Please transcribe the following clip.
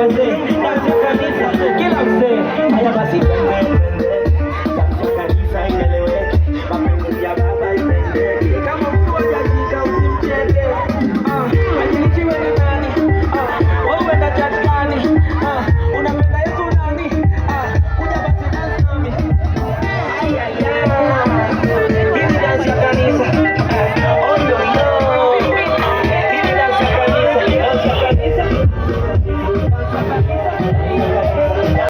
wazee, dansi ya kanisa, kila mzee. Haya basi dansi ya kanisa ieleweke, mapenzi ya baba ipendeke. Kama mtu hajashika usimcheke. Ajilikiwe na nani? Wewe uenda jatani. Unapenda Yesu nani? Kuja basi dance nami. Hii dansi ya kanisa. Oh yo yo. Hii dansi ya kanisa, dansi ya kanisa.